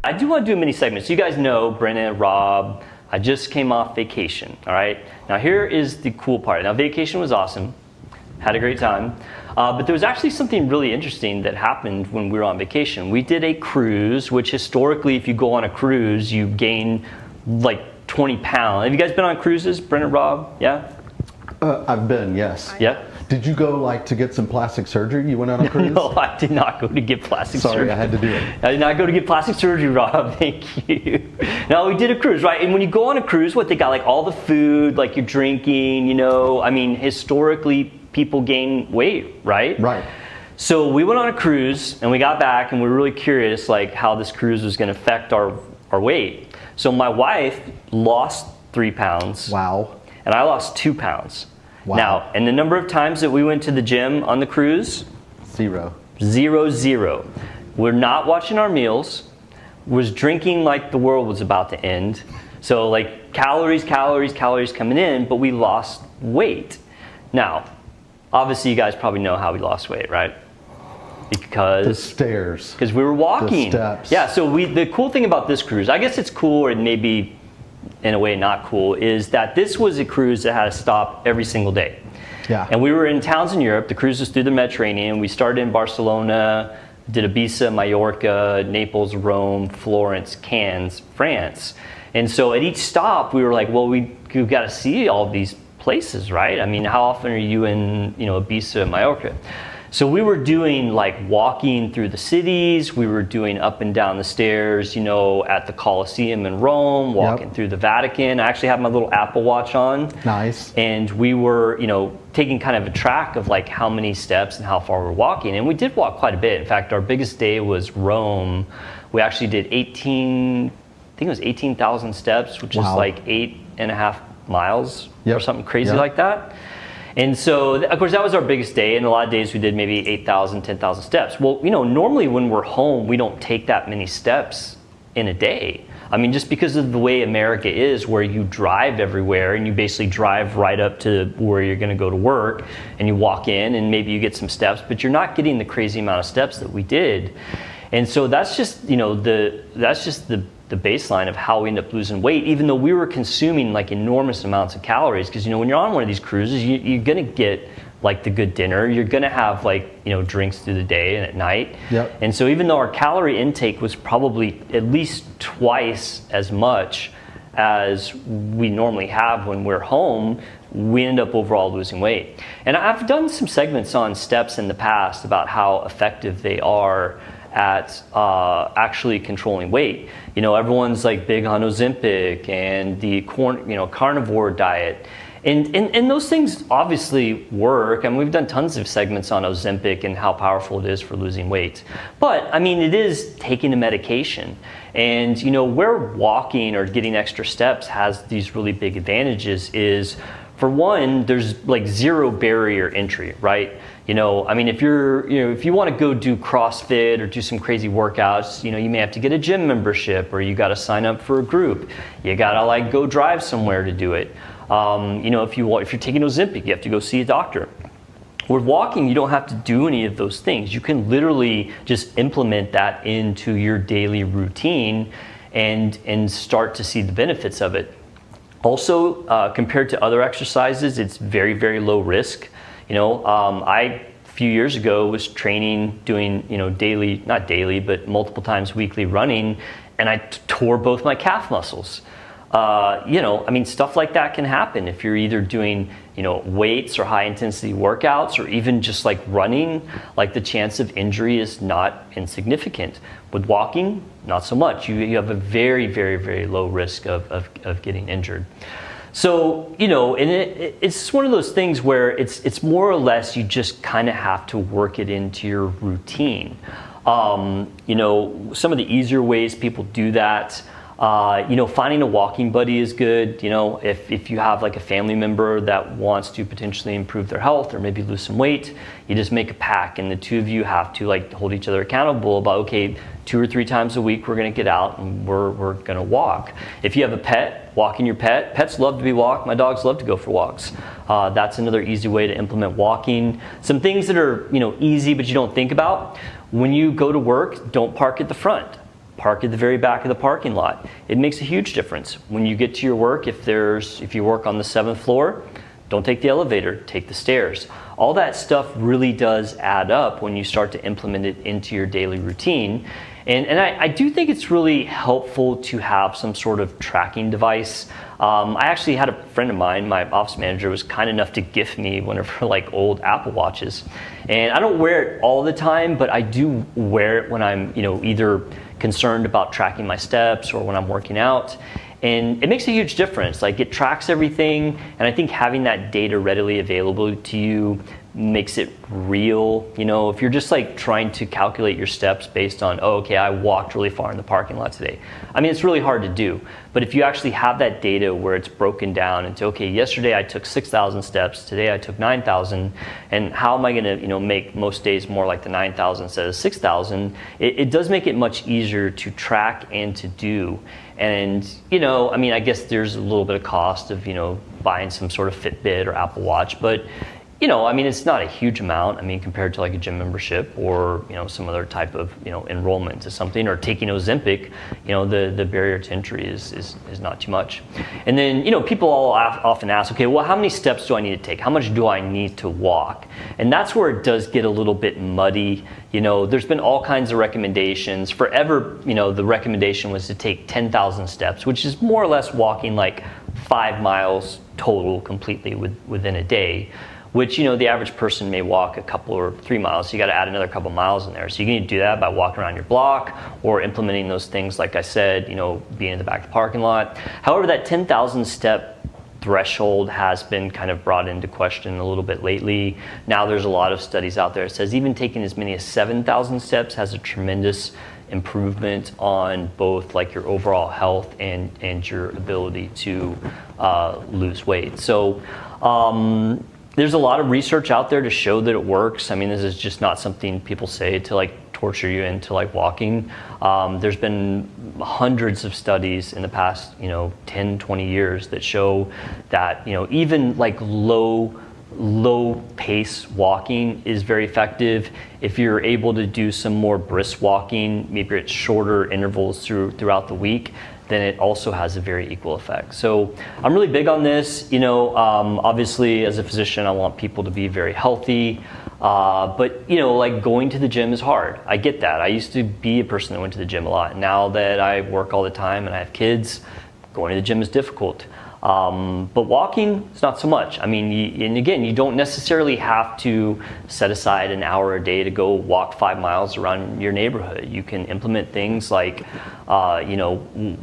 I do want to do a mini segment. So you guys know, Brenna, Rob, I just came off vacation, all right? Now here is the cool part. Now vacation was awesome, had a great time, but there was actually something really interesting that happened when we were on vacation. We did a cruise, which historically, if you go on a cruise, you gain like 20 pounds. Have you guys been on cruises, Brenna, Rob? Yeah? I've been, yes. Yeah? Did you go like to get some plastic surgery? You went on a cruise? No, I did not go to get plastic surgery. Sorry, I had to do it. I did not go to get plastic surgery, Rob. Thank you. No, we did a cruise, right? And when you go on a cruise, what they got, like all the food, like you're drinking, you know, I mean, historically, people gain weight, right? Right. So we went on a cruise and we got back and we were really curious, like how this cruise was going to affect our weight. So my wife lost 3 pounds. Wow. And I lost 2 pounds. Wow. Now, and the number of times that we went to the gym on the cruise? 0. 0. We're not watching our meals. Was drinking like the world was about to end. So like calories coming in, but we lost weight. Now, obviously you guys probably know how we lost weight, right? The stairs. Because we were walking. The steps. Yeah, so the cool thing about this cruise, I guess it's cool or maybe in a way not cool, is that this was a cruise that had a stop every single day. Yeah. And we were in towns in Europe. The cruise was through the Mediterranean. We started in Barcelona, did Ibiza, Mallorca, Naples, Rome, Florence, Cannes, France. And so at each stop, we were like, well, we've got to see all these places, right? I mean, how often are you in, Ibiza and Mallorca? So we were doing like walking through the cities. We were doing up and down the stairs, at the Colosseum in Rome, walking through the Vatican. I actually have my little Apple Watch on. Nice. And we were, taking kind of a track of like how many steps and how far we're walking. And we did walk quite a bit. In fact, our biggest day was Rome. We actually did 18,000 steps, which is like 8.5 miles or something crazy like that. And so, of course, that was our biggest day, and a lot of days we did maybe 8,000, 10,000 steps. Well, normally when we're home, we don't take that many steps in a day. I mean, just because of the way America is, where you drive everywhere, and you basically drive right up to where you're gonna go to work, and you walk in, and maybe you get some steps, but you're not getting the crazy amount of steps that we did. And so that's just, the baseline of how we end up losing weight, even though we were consuming like enormous amounts of calories. Because when you're on one of these cruises, you're gonna get like the good dinner, you're gonna have like drinks through the day and at night. Yep. And so even though our calorie intake was probably at least twice as much as we normally have when we're home, we end up overall losing weight. And I've done some segments on steps in the past about how effective they are at actually controlling weight. Everyone's like big on Ozempic and the carnivore diet. And those things obviously work. I mean, we've done tons of segments on Ozempic and how powerful it is for losing weight. But I mean, it is taking a medication. And where walking or getting extra steps has these really big advantages is, for one, there's like 0 barrier entry, right? I mean, if you want to go do CrossFit or do some crazy workouts, you may have to get a gym membership, or you got to sign up for a group. You got to like go drive somewhere to do it. If you're taking Ozempic, you have to go see a doctor. With walking, you don't have to do any of those things. You can literally just implement that into your daily routine and start to see the benefits of it. Also, compared to other exercises, it's very, very low risk. I a few years ago was training, doing daily, not daily, but multiple times weekly running, and I tore both my calf muscles. I mean, stuff like that can happen if you're either doing weights or high intensity workouts, or even just like running. Like, the chance of injury is not insignificant. With walking, not so much. You have a very, very, very low risk of getting injured. So, and it's one of those things where it's more or less you just kind of have to work it into your routine. Some of the easier ways people do that, finding a walking buddy is good. If you have like a family member that wants to potentially improve their health or maybe lose some weight, you just make a pack, and the two of you have to like hold each other accountable about, okay, 2 or 3 times a week we're going to get out and we're going to walk. If you have a pet, walking your pet. Pets love to be walked. My dogs love to go for walks. That's another easy way to implement walking. Some things that are easy but you don't think about. When you go to work, don't park at the front. park at the very back of the parking lot. It makes a huge difference. When you get to your work, if you work on the 7th floor, don't take the elevator, take the stairs. All that stuff really does add up when you start to implement it into your daily routine. And I do think it's really helpful to have some sort of tracking device. I actually had a friend of mine, my office manager, was kind enough to gift me one of her like old Apple Watches. And I don't wear it all the time, but I do wear it when I'm, either concerned about tracking my steps or when I'm working out. And it makes a huge difference. Like, it tracks everything, and I think having that data readily available to you makes it real. If you're just like trying to calculate your steps based on, oh, okay, I walked really far in the parking lot today. I mean, it's really hard to do. But if you actually have that data where it's broken down into, okay, yesterday I took 6,000 steps, today I took 9,000, and how am I gonna, make most days more like the 9,000 instead of 6,000, it does make it much easier to track and to do. And, I guess there's a little bit of cost of, buying some sort of Fitbit or Apple Watch, but it's not a huge amount. Compared to like a gym membership or, some other type of, enrollment to something, or taking Ozempic, the barrier to entry is not too much. And then, people all often ask, okay, well, how many steps do I need to take? How much do I need to walk? And that's where it does get a little bit muddy. There's been all kinds of recommendations. Forever, the recommendation was to take 10,000 steps, which is more or less walking like 5 miles total completely within a day, which, the average person may walk a couple or 3 miles. So you got to add another couple miles in there. So you can do that by walking around your block or implementing those things, like I said, being in the back of the parking lot. However, that 10,000 step threshold has been kind of brought into question a little bit lately. Now there's a lot of studies out there that says even taking as many as 7,000 steps has a tremendous improvement on both like your overall health and your ability to lose weight. So there's a lot of research out there to show that it works. This is just not something people say to like torture you into like walking. There's been hundreds of studies in the past, 10, 20 years that show that, even like low pace walking is very effective. If you're able to do some more brisk walking, maybe at shorter intervals throughout the week, then it also has a very equal effect. So I'm really big on this. Obviously as a physician, I want people to be very healthy. But like going to the gym is hard. I get that. I used to be a person that went to the gym a lot. Now that I work all the time and I have kids, going to the gym is difficult. But walking is not so much. And again, you don't necessarily have to set aside an hour a day to go walk 5 miles around your neighborhood. You can implement things like, one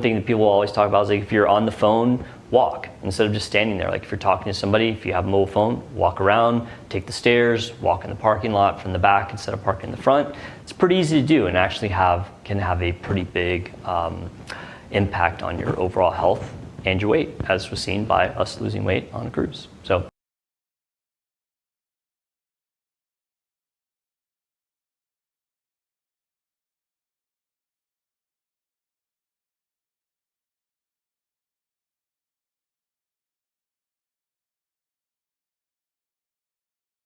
thing that people always talk about is like if you're on the phone, walk instead of just standing there. Like if you're talking to somebody, if you have a mobile phone, walk around, take the stairs, walk in the parking lot from the back instead of parking in the front. It's pretty easy to do and actually can have a pretty big impact on your overall health and your weight, as was seen by us losing weight on a cruise. So